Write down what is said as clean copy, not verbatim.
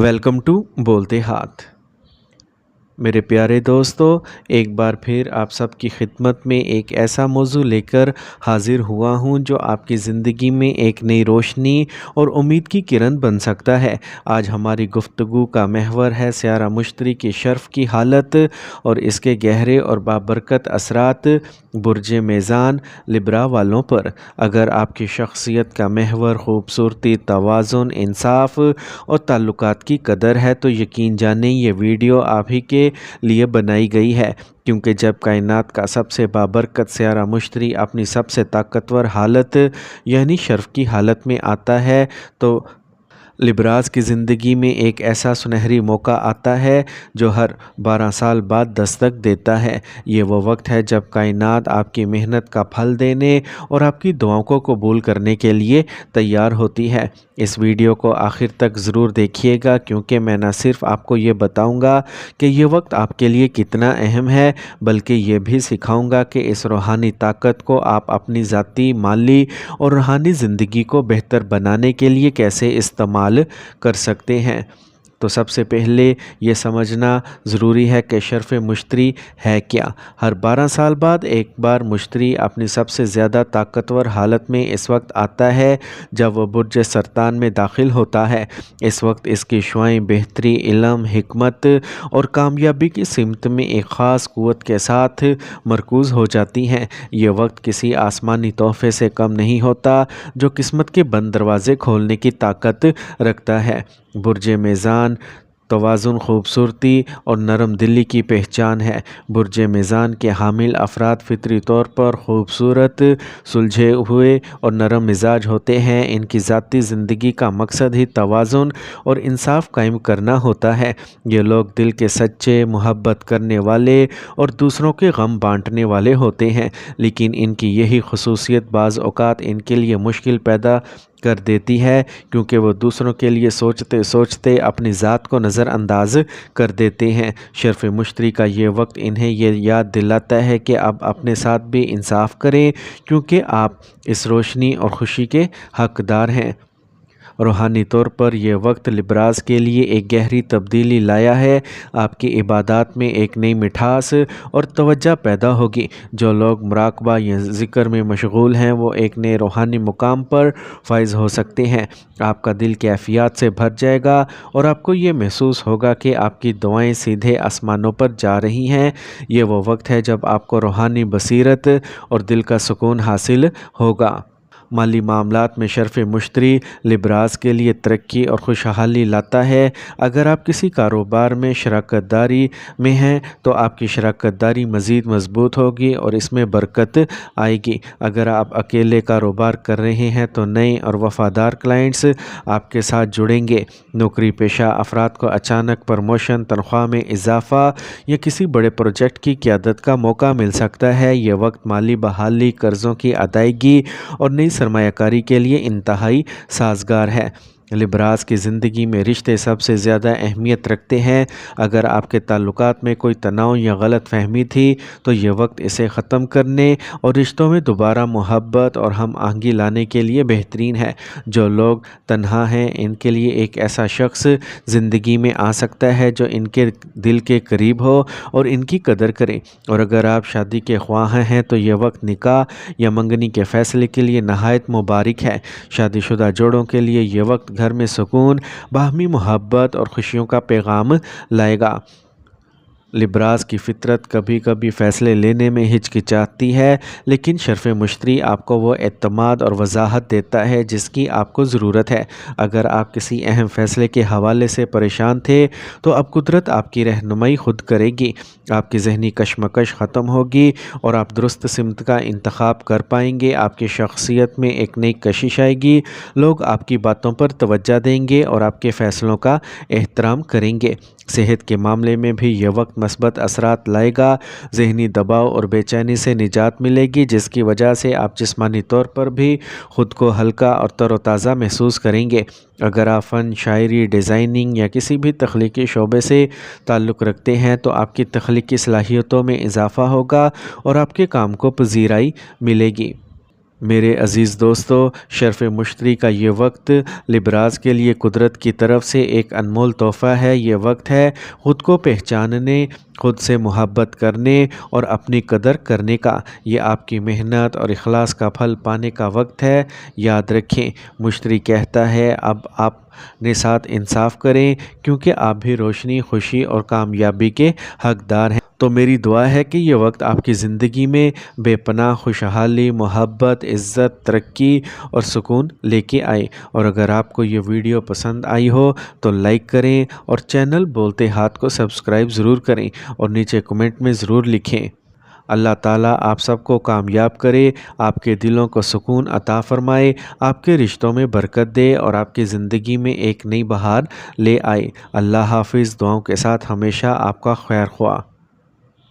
Welcome to बोलते हाथ। मेरे प्यारे दोस्तों, एक बार फिर आप सबकी खिदमत में एक ऐसा मौजू लेकर हाजिर हुआ हूँ जो आपकी ज़िंदगी में एक नई रोशनी और उम्मीद की किरण बन सकता है। आज हमारी गुफ्तगू का महवर है सियारा मुश्तरी की शर्फ़ की हालत और इसके गहरे और बाबरकत असरात बुर्ज मीज़ान लिब्रा वालों पर। अगर आपकी शख्सियत का महवर खूबसूरती, तवाज़ुन, इंसाफ और ताल्लुकात की कदर है तो यकीन जानें ये वीडियो आप ही के लिए बनाई गई है, क्योंकि जब कायनात का सबसे बाबरकत सियारा मुश्तरी अपनी सबसे ताकतवर हालत यानी शर्फ़ की हालत में आता है तो लिब्रास की ज़िंदगी में एक ऐसा सुनहरी मौका आता है जो हर 12 साल बाद दस्तक देता है। ये वो वक्त है जब कायनात आपकी मेहनत का फल देने और आपकी दुआओं को कबूल करने के लिए तैयार होती है। इस वीडियो को आखिर तक ज़रूर देखिएगा, क्योंकि मैं न सिर्फ आपको ये बताऊंगा कि ये वक्त आपके लिए कितना अहम है, बल्कि ये भी सिखाऊंगा कि इस रूहानी ताकत को आप अपनी ज़ाती, माली और रूहानी ज़िंदगी को बेहतर बनाने के लिए कैसे इस्तेमाल कर सकते हैं। तो सबसे पहले ये समझना ज़रूरी है कि शर्फ़ मुश्तरी है क्या। हर 12 साल बाद एक बार मुश्तरी अपनी सबसे ज़्यादा ताकतवर हालत में इस वक्त आता है जब वह बुर्ज सरतान में दाखिल होता है। इस वक्त इसकी शुआएं बेहतरी, इल्म, हिकमत और कामयाबी की सिमत में एक ख़ास क़ुव्वत के साथ मरकूज़ हो जाती हैं। ये वक्त किसी आसमानी तोहफ़े से कम नहीं होता जो किस्मत के बंद दरवाज़े खोलने की ताकत रखता है। बुर्ज मीज़ान तवाज़ुन, खूबसूरती और नरम दिली की पहचान है। बुर्ज मीज़ान के हामिल अफराद फितरी तौर पर खूबसूरत, सुलझे हुए और नरम मिजाज होते हैं। इनकी ज़ाती ज़िंदगी का मकसद ही तवाज़ुन और इंसाफ कायम करना होता है। ये लोग दिल के सच्चे, मोहब्बत करने वाले और दूसरों के गम बांटने वाले होते हैं, लेकिन इनकी यही खुसूसियत बाज़ औक़ात इनके लिए मुश्किल पैदा कर देती है, क्योंकि वो दूसरों के लिए सोचते सोचते अपनी ज़ात को नज़रअंदाज कर देते हैं। शर्फ़ मुश्तरी का ये वक्त इन्हें ये याद दिलाता है कि अब अपने साथ भी इंसाफ करें, क्योंकि आप इस रोशनी और ख़ुशी के हक़दार हैं। रूहानी तौर पर यह वक्त लिब्रास के लिए एक गहरी तब्दीली लाया है। आपकी इबादत में एक नई मिठास और तवज्जो पैदा होगी। जो लोग मुराकबा या ज़िक्र में मशगूल हैं वो एक नए रूहानी मुकाम पर फाइज़ हो सकते हैं। आपका दिल कैफियत से भर जाएगा और आपको ये महसूस होगा कि आपकी दुआएं सीधे आसमानों पर जा रही हैं। ये वो वक्त है जब आपको रूहानी बसीरत और दिल का सुकून हासिल होगा। माली मामलात में शर्फ़ मुश्तरी लिब्रास के लिए तरक्की और खुशहाली लाता है। अगर आप किसी कारोबार में शराकत दारी में हैं तो आपकी शराकत दारी मज़ीद मजबूत होगी और इसमें बरकत आएगी। अगर आप अकेले कारोबार कर रहे हैं तो नए और वफ़ादार क्लाइंट्स आपके साथ जुड़ेंगे। नौकरी पेशा अफराद को अचानक प्रमोशन, तनख्वाह में इजाफ़ा या किसी बड़े प्रोजेक्ट की क़ियादत का मौका मिल सकता है। यह वक्त माली बहाली, कर्ज़ों की अदायगी और नई सरमायाकारी के लिए इंतहाई साजगार है। लिब्रास की ज़िंदगी में रिश्ते सबसे ज़्यादा अहमियत रखते हैं। अगर आपके ताल्लुकात में कोई तनाव या गलत फहमी थी तो ये वक्त इसे ख़त्म करने और रिश्तों में दोबारा मोहब्बत और हम आहंगी लाने के लिए बेहतरीन है। जो लोग तन्हा हैं इनके लिए एक ऐसा शख्स ज़िंदगी में आ सकता है जो इनके दिल के करीब हो और इनकी कदर करे। और अगर आप शादी के ख्वाह हैं तो यह वक्त निकाह या मंगनी के फ़ैसले के लिए नहायत मुबारक है। शादीशुदा जोड़ों के लिए यह वक्त घर में सुकून, बाहमी मोहब्बत और खुशियों का पैगाम लाएगा। लिब्रास की फ़ितरत कभी कभी फ़ैसले लेने में हिचकिचाती है, लेकिन शर्फ़ मुश्तरी आपको वो एतमाद और वजाहत देता है जिसकी आपको ज़रूरत है। अगर आप किसी अहम फ़ैसले के हवाले से परेशान थे तो अब कुदरत आपकी रहनुमाई खुद करेगी। आपकी जहनी कशमकश ख़त्म होगी और आप दुरुस्त सिमत का इंतखाब कर पाएंगे। आपकी शख्सियत में एक नई कशिश आएगी। लोग आपकी बातों पर तवज्जो देंगे और आपके फ़ैसलों का एहतराम करेंगे। सेहत के मामले में भी यह वक्त मस्बत असरात लाएगा। ज़हनी दबाव और बेचैनी से निजात मिलेगी, जिसकी वजह से आप जिस्मानी तौर पर भी ख़ुद को हल्का और तरोताज़ा महसूस करेंगे। अगर आप फ़न, शायरी, डिज़ाइनिंग या किसी भी तख्लीकी शोबे से ताल्लुक़ रखते हैं तो आपकी तख्लीकी सलाहियतों में इजाफ़ा होगा और आपके काम को पजीराई मिलेगी। میرے عزیز دوستو، شرف مشتری کا یہ وقت لبراز کے لیے قدرت کی طرف سے ایک انمول تحفہ ہے۔ یہ وقت ہے خود کو پہچاننے، خود سے محبت کرنے اور اپنی قدر کرنے کا۔ یہ آپ کی محنت اور اخلاص کا پھل پانے کا وقت ہے۔ یاد رکھیں، مشتری کہتا ہے اب آپ نے ساتھ انصاف کریں، کیونکہ آپ بھی روشنی، خوشی اور کامیابی کے حقدار ہیں۔ تو میری دعا ہے کہ یہ وقت آپ کی زندگی میں بے پناہ خوشحالی، محبت، عزت، ترقی اور سکون لے کے آئے۔ اور اگر آپ کو یہ ویڈیو پسند آئی ہو تو لائک کریں اور چینل بولتے ہاتھ کو سبسکرائب ضرور کریں اور نیچے کمنٹ میں ضرور لکھیں۔ اللہ تعالیٰ آپ سب کو کامیاب کرے، آپ کے دلوں کو سکون عطا فرمائے، آپ کے رشتوں میں برکت دے اور آپ کی زندگی میں ایک نئی بہار لے آئے۔ اللہ حافظ۔ دعاؤں کے ساتھ ہمیشہ آپ کا خیر خواہ۔